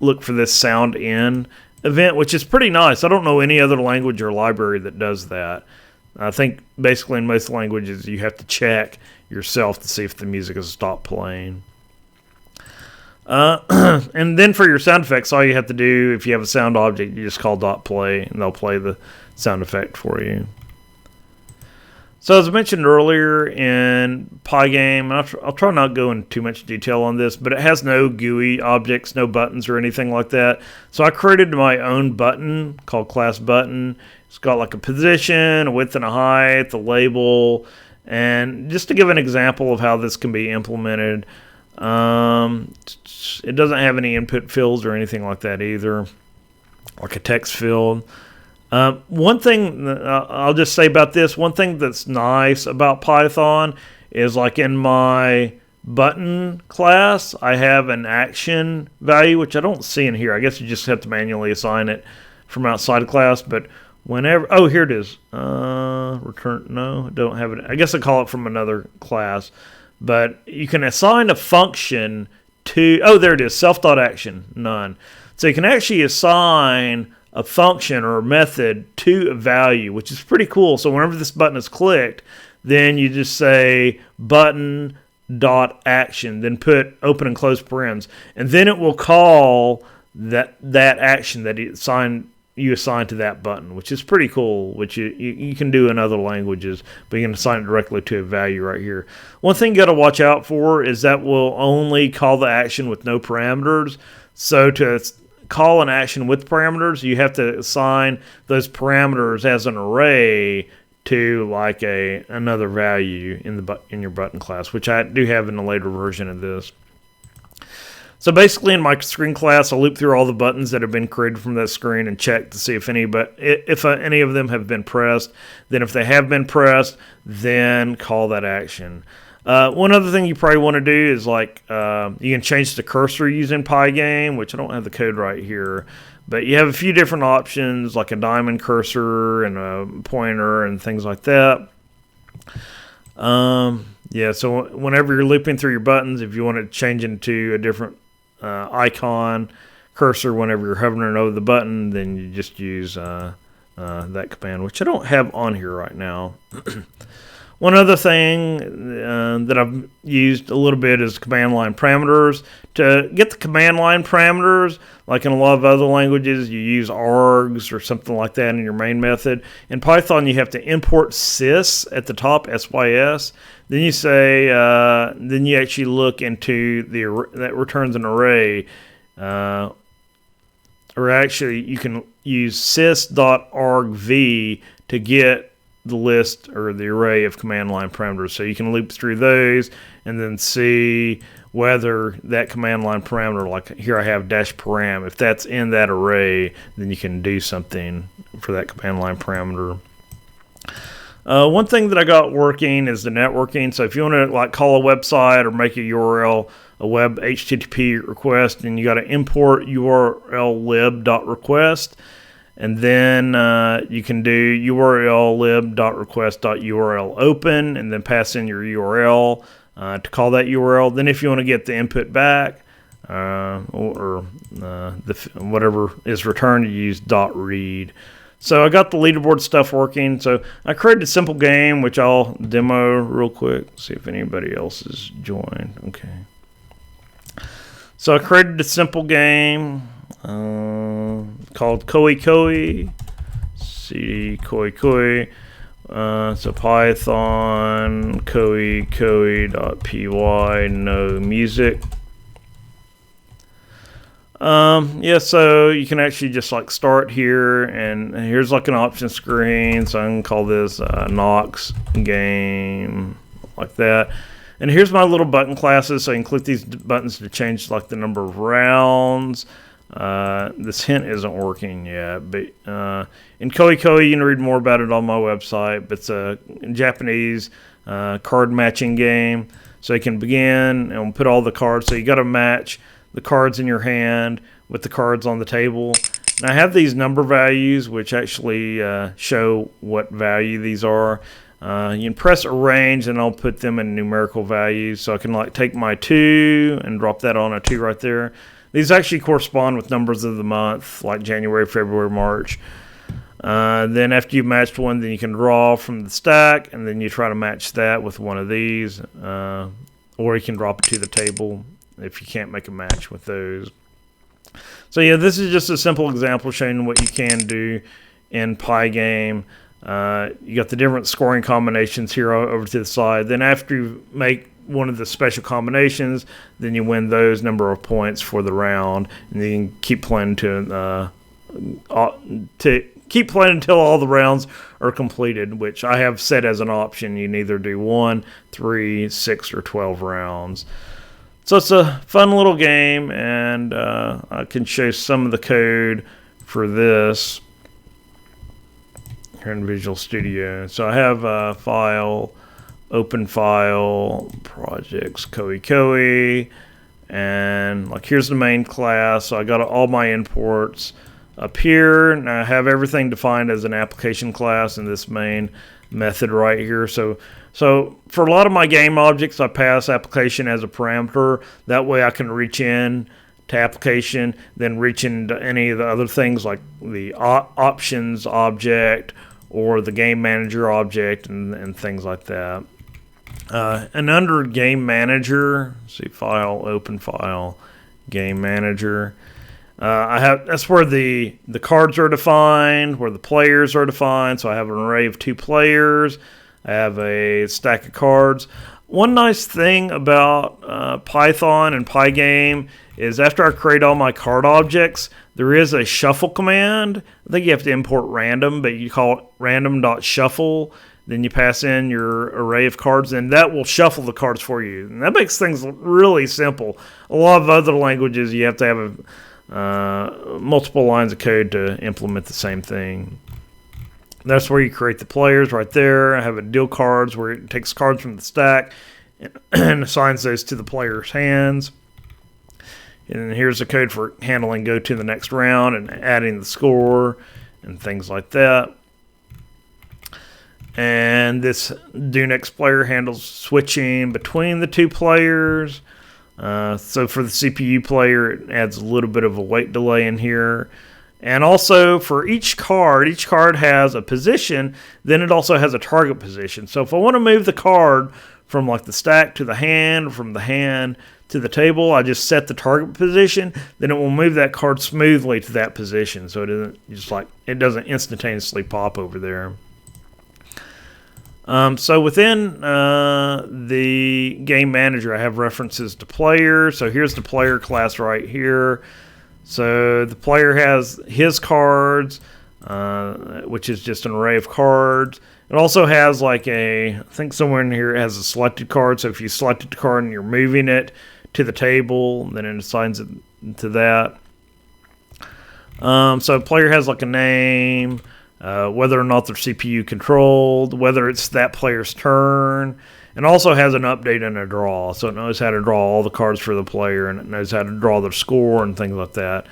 look for this sound in event, which is pretty nice. I don't know any other language or library that does that. I think basically in most languages you have to check yourself to see if the music has stopped playing. And then for your sound effects, all you have to do, if you have a sound object, you just call .play and they'll play the sound effect for you. So as I mentioned earlier in Pygame, I'll try not to go into too much detail on this, but it has no GUI objects, no buttons or anything like that. So I created my own button called class button. It's got like a position, a width and a height, the label, and just to give an example of how this can be implemented, it doesn't have any input fields or anything like that either, like a text field. One thing I'll just say about this, one thing that's nice about Python is like in my button class, I have an action value, which I don't see in here. I guess you just have to manually assign it from outside of class, but whenever, oh, here it is. Return, no, I don't have it. I guess I call it from another class, but you can assign a function to, oh, there it is, self.action, none. So you can actually assign a function or a method to a value, which is pretty cool. So whenever this button is clicked, then you just say button.action, then put open and close parens, and then it will call that action that you assign to that button, which is pretty cool, which you can do in other languages, but you can assign it directly to a value right here. One thing you got to watch out for is that will only call the action with no parameters. So to call an action with parameters, you have to assign those parameters as an array to like another value in your button class, which I do have in a later version of this. So basically in my screen class, I'll loop through all the buttons that have been created from that screen and check to see if any of them have been pressed. Then if they have been pressed, then call that action. One other thing you probably want to do is like you can change the cursor using Pygame, which I don't have the code right here, but you have a few different options like a diamond cursor and a pointer and things like that. Yeah, so whenever you're looping through your buttons, if you want to change into a different icon cursor whenever you're hovering over the button, then you just use that command, which I don't have on here right now. One other thing that I've used a little bit is command line parameters. To get the command line parameters, like in a lot of other languages, you use args or something like that in your main method. In Python, you have to import sys at the top, sys. Then you say, then you actually look into that returns an array. Or actually, you can use sys.argv to get the list or the array of command line parameters. So you can loop through those and then see whether that command line parameter, like here I have -param, if that's in that array, then you can do something for that command line parameter. One thing that I got working is the networking. So if you want to like call a website or make a URL, a web HTTP request, and you got to import URL lib.request. And then you can do URL lib.request.url open and then pass in your URL to call that URL. Then if you want to get the input back, whatever is returned, you use .read. So I got the leaderboard stuff working. So I created a simple game, which I'll demo real quick. See if anybody else has joined. Okay. So I created a simple game called Koi Koi. CD Koi Koi. So Python koi.py, no music. So you can actually just like start here, and here's like an option screen. So I can call this Knox game, like that. And here's my little button classes. So you can click these buttons to change like the number of rounds. This hint isn't working yet, but in Koi Koi, you can read more about it on my website. But it's a Japanese card matching game. So you can begin and put all the cards. So you got to match the cards in your hand with the cards on the table. And I have these number values, which actually show what value these are. You can press arrange, and I'll put them in numerical values. So I can like take my 2 and drop that on a 2 right there. These actually correspond with numbers of the month, like January, February, March. Then after you've matched one, then you can draw from the stack, and then you try to match that with one of these. Or you can drop it to the table if you can't make a match with those. So yeah, this is just a simple example showing what you can do in Pygame. You got the different scoring combinations here over to the side. Then after you make one of the special combinations, then you win those number of points for the round, and then you can keep playing to keep playing until all the rounds are completed, which I have set as an option. You can either do 1, 3, 6, or 12 rounds. So it's a fun little game, and I can show some of the code for this here in Visual Studio. So I have a file, open file, projects, Koi Koi, and like here's the main class. So I got all my imports up here, and I have everything defined as an application class in this main method right here. So for a lot of my game objects, I pass application as a parameter. That way I can reach in to application, then reach into any of the other things like the options object or the game manager object and things like that. And under game manager, see file, open file, game manager. That's where the cards are defined, where the players are defined. So I have an array of 2 players. I have a stack of cards. One nice thing about Python and Pygame is after I create all my card objects, there is a shuffle command. I think you have to import random, but you call it random.shuffle. Then you pass in your array of cards, and that will shuffle the cards for you. And that makes things really simple. A lot of other languages, you have to have multiple lines of code to implement the same thing. That's where you create the players right there. I have a deal cards where it takes cards from the stack and assigns those to the player's hands. And here's the code for handling go to the next round and adding the score and things like that. And this do next player handles switching between the 2 players. So for the CPU player, it adds a little bit of a wait delay in here. And also for each card has a position, then it also has a target position. So if I want to move the card from like the stack to the hand, from the hand to the table, I just set the target position, then it will move that card smoothly to that position. So it doesn't instantaneously pop over there. So within the game manager, I have references to players. So here's the player class right here. So the player has his cards, which is just an array of cards. It also has I think somewhere in here it has a selected card. So if you selected the card and you're moving it to the table, then it assigns it to that. So the player has a name, whether or not they're CPU controlled, whether it's that player's turn, and also has an update and a draw. So it knows how to draw all the cards for the player, and it knows how to draw their score and things like that.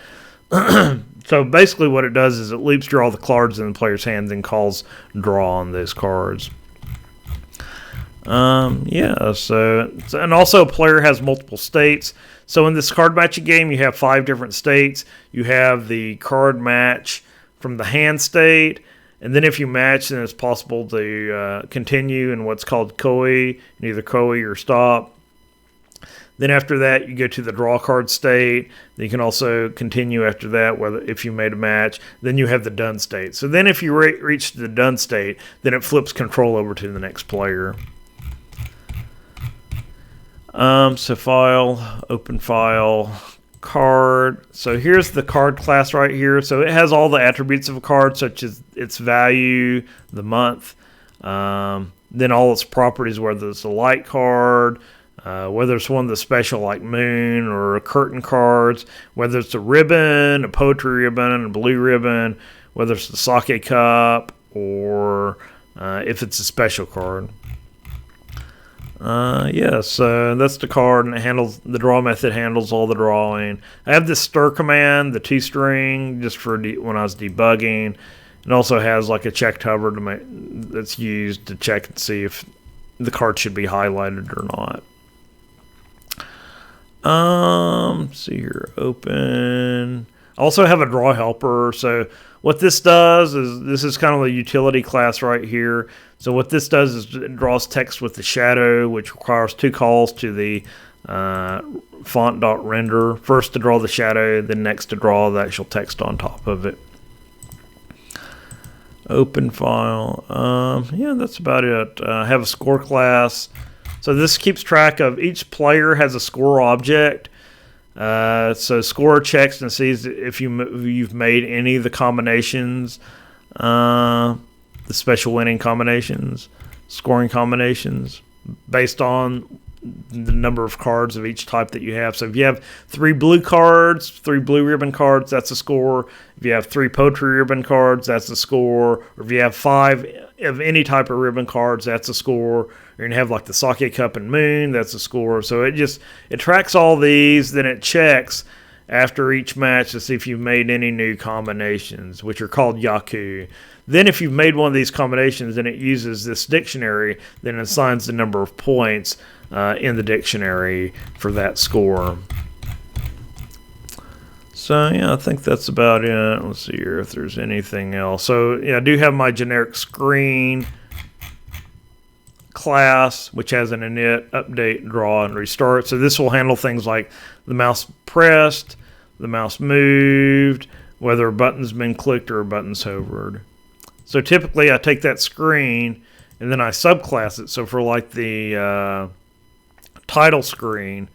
So basically what it does is it loops draw the cards in the player's hand and calls draw on those cards. Yeah, so and also a player has multiple states. So in this card matching game, you have 5 different states. You have the card match from the hand state, and then if you match, then it's possible to continue in what's called koi, either koi or stop. Then after that, you go to the draw card state. Then you can also continue after that, whether if you made a match. Then you have the done state. So then if you reach the done state, then it flips control over to the next player. So file, open file, card. So here's the card class right here. So it has all the attributes of a card, such as its value, the month, then all its properties, whether it's a light card, whether it's one of the special like moon or curtain cards, whether it's a ribbon, a poetry ribbon, a blue ribbon, whether it's the sake cup, or if it's a special card. So that's the card, and it handles the draw method, handles all the drawing. I have this stir command, the 2-string, just for when I was debugging. It also has like a checked hover that's used to check and see if the card should be highlighted or not. See here, open. I also have a draw helper. So what this does is, this is kind of a utility class right here. So what this does is it draws text with the shadow, which requires 2 calls to the font.render. First to draw the shadow, then next to draw the actual text on top of it. Open file. Yeah, that's about it. I have a score class. So this keeps track of each player has a score object. So score checks and sees if you've made any of the combinations, the special winning combinations, scoring combinations, based on the number of cards of each type that you have. So if you have 3 blue cards, 3 blue ribbon cards, that's a score. If you have 3 poetry ribbon cards, that's a score. Or if you have 5 of any type of ribbon cards, that's a score. You're going to have like the sake cup and moon, that's a score. So it tracks all these, then it checks after each match to see if you've made any new combinations, which are called yaku. Then if you've made one of these combinations, then it uses this dictionary, then it assigns the number of points in the dictionary for that score. So yeah, I think that's about it. Let's see here if there's anything else. So yeah, I do have my generic screen class, which has an init, update, draw, and restart. So this will handle things like the mouse pressed, the mouse moved, whether a button's been clicked or a button's hovered. So typically I take that screen and then I subclass it. So for like the title screen,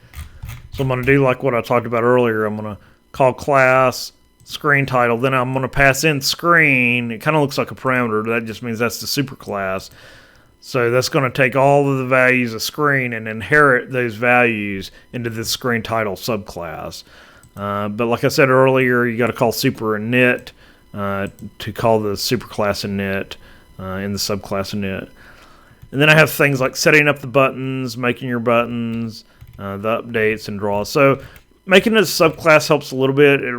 so I'm going to do like what I talked about earlier. I'm going to call class screen title, then I'm going to pass in screen. It kind of looks like a parameter. That just means that's the superclass. So that's going to take all of the values of screen and inherit those values into the screen title subclass. But like I said earlier, you got to call super init to call the superclass init in the subclass init. And then I have things like setting up the buttons, making your buttons, the updates, and draws. So making a subclass helps a little bit. It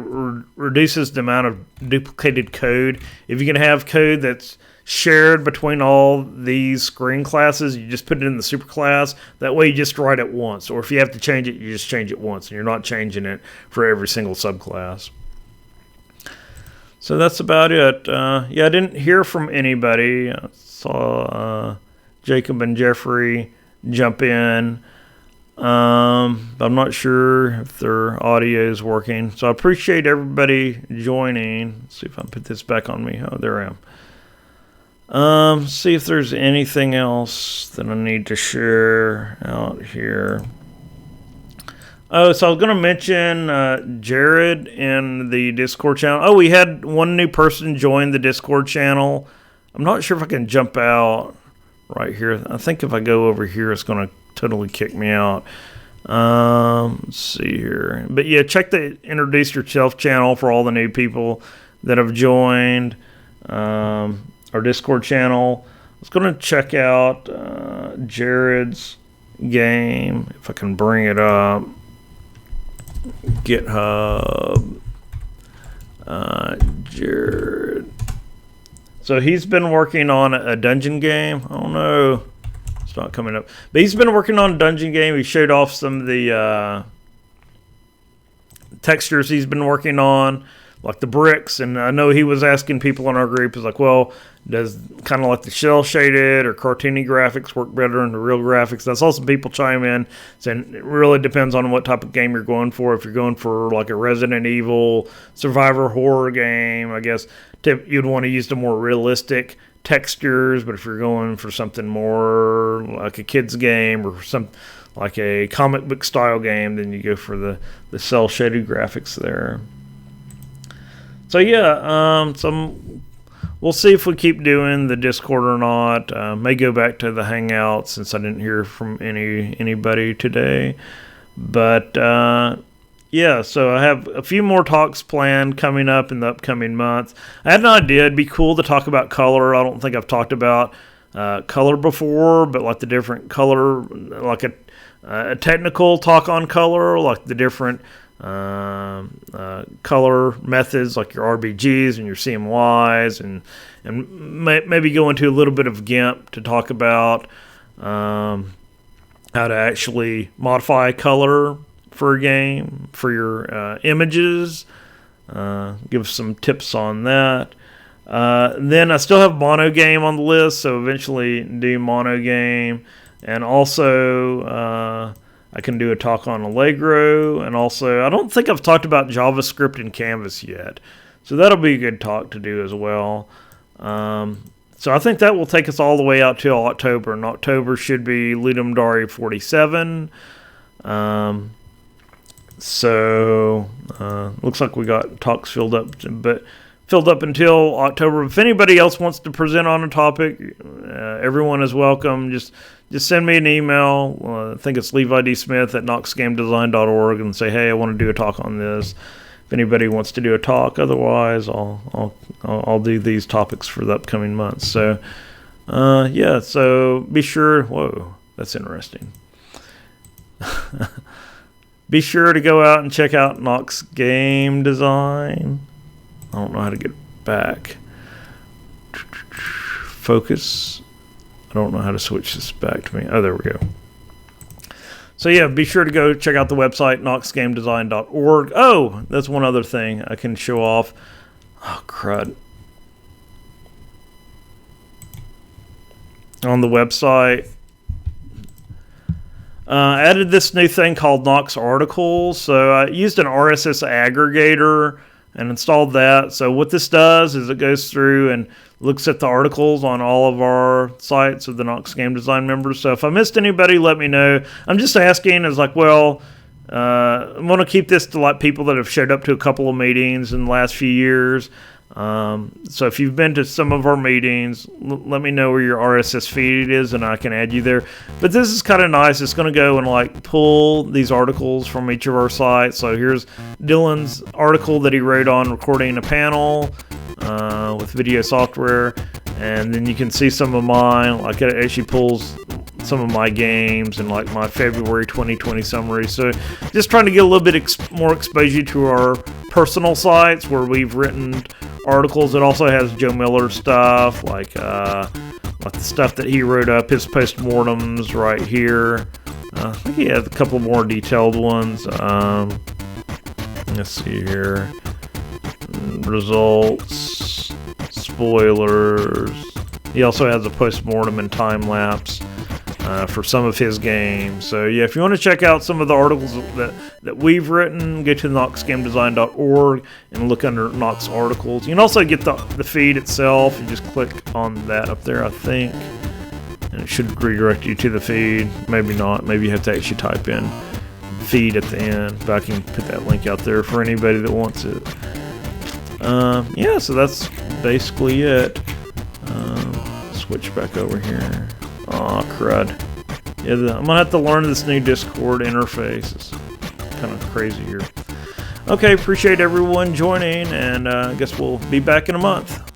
reduces the amount of duplicated code. If you can have code that's shared between all these screen classes, you just put it in the superclass. That way you just write it once. Or if you have to change it, you just change it once, and you're not changing it for every single subclass. So that's about it. Yeah, I didn't hear from anybody. I saw Jacob and Jeffrey jump in. But I'm not sure if their audio is working. So I appreciate everybody joining. Let's see if I can put this back on me. Oh, there I am. See if there's anything else that I need to share out here. Oh, so I was going to mention Jared in the Discord channel. Oh, we had one new person join the Discord channel. I'm not sure if I can jump out right here. I think if I go over here, it's going to totally kick me out. Let's see here. But yeah, check the Introduce Yourself channel for all the new people that have joined our Discord channel. I was going to check out Jared's game, if I can bring it up. GitHub. Jared. So he's been working on a dungeon game. Oh no. It's not coming up. But he's been working on a dungeon game. He showed off some of the textures he's been working on, like the bricks. And I know he was asking people in our group, is like, well, does kind of like the shell shaded or cartoony graphics work better than the real graphics? That's also people chime in saying it really depends on what type of game you're going for. If you're going for like a Resident Evil survivor horror game, I guess you'd want to use the more realistic textures. But if you're going for something more like a kid's game or some like a comic book style game, then you go for the cell shaded graphics there. So yeah, we'll see if we keep doing the Discord or not. May go back to the Hangout since I didn't hear from anybody today. But yeah, so I have a few more talks planned coming up in the upcoming month. I had an idea. It'd be cool to talk about color. I don't think I've talked about color before, but like the different color, like a technical talk on color, like the different color methods, like your RBGs and your CMYs, and maybe go into a little bit of GIMP to talk about how to actually modify color for a game, for your images. Give some tips on that. Then I still have mono game on the list, so eventually do mono game. And also, I can do a talk on Allegro. And also, I don't think I've talked about JavaScript and Canvas yet. So that'll be a good talk to do as well. So I think that will take us all the way out till October. And October should be Ludum Dare 47. So looks like we got talks filled up, but filled up until October. If anybody else wants to present on a topic, everyone is welcome. Just send me an email. I think it's levidsmith@knoxgamedesign.org and say, hey, I want to do a talk on this. If anybody wants to do a talk, otherwise I'll do these topics for the upcoming months. So yeah, so be sure. Whoa, that's interesting. Be sure to go out and check out Knox Game Design. I don't know how to get back. Focus. I don't know how to switch this back to me. Oh, there we go. So yeah, be sure to go check out the website, knoxgamedesign.org. Oh, that's one other thing I can show off. Oh, crud. On the website, I added this new thing called Knox Articles. So I used an RSS aggregator and installed that. So what this does is it goes through and looks at the articles on all of our sites of the Knox Game Design members. So if I missed anybody, let me know. I'm just asking, is like, well, I want to keep this to like people that have showed up to a couple of meetings in the last few years. So if you've been to some of our meetings, let me know where your RSS feed is and I can add you there. But this is kind of nice. It's going to go and like pull these articles from each of our sites. So here's Dylan's article that he wrote on recording a panel with video software. And then you can see some of mine. Like it actually pulls some of my games and like my February 2020 summary. So just trying to get a little bit more exposure to our personal sites where we've written articles. It also has Joe Miller stuff, like the stuff that he wrote up, his postmortems right here. I think he has a couple more detailed ones. Let's see here. Results, spoilers. He also has a postmortem and time lapse for some of his games. So yeah, if you want to check out some of the articles that we've written, go to knoxgamedesign.org and look under Knox Articles. You can also get the feed itself and just click on that up there, I think. And it should redirect you to the feed. Maybe not. Maybe you have to actually type in feed at the end. But I can put that link out there for anybody that wants it. Yeah, so that's basically it. Switch back over here. Aw, crud. Yeah, I'm going to have to learn this new Discord interface. It's kind of crazy here. Okay, appreciate everyone joining, and I guess we'll be back in a month.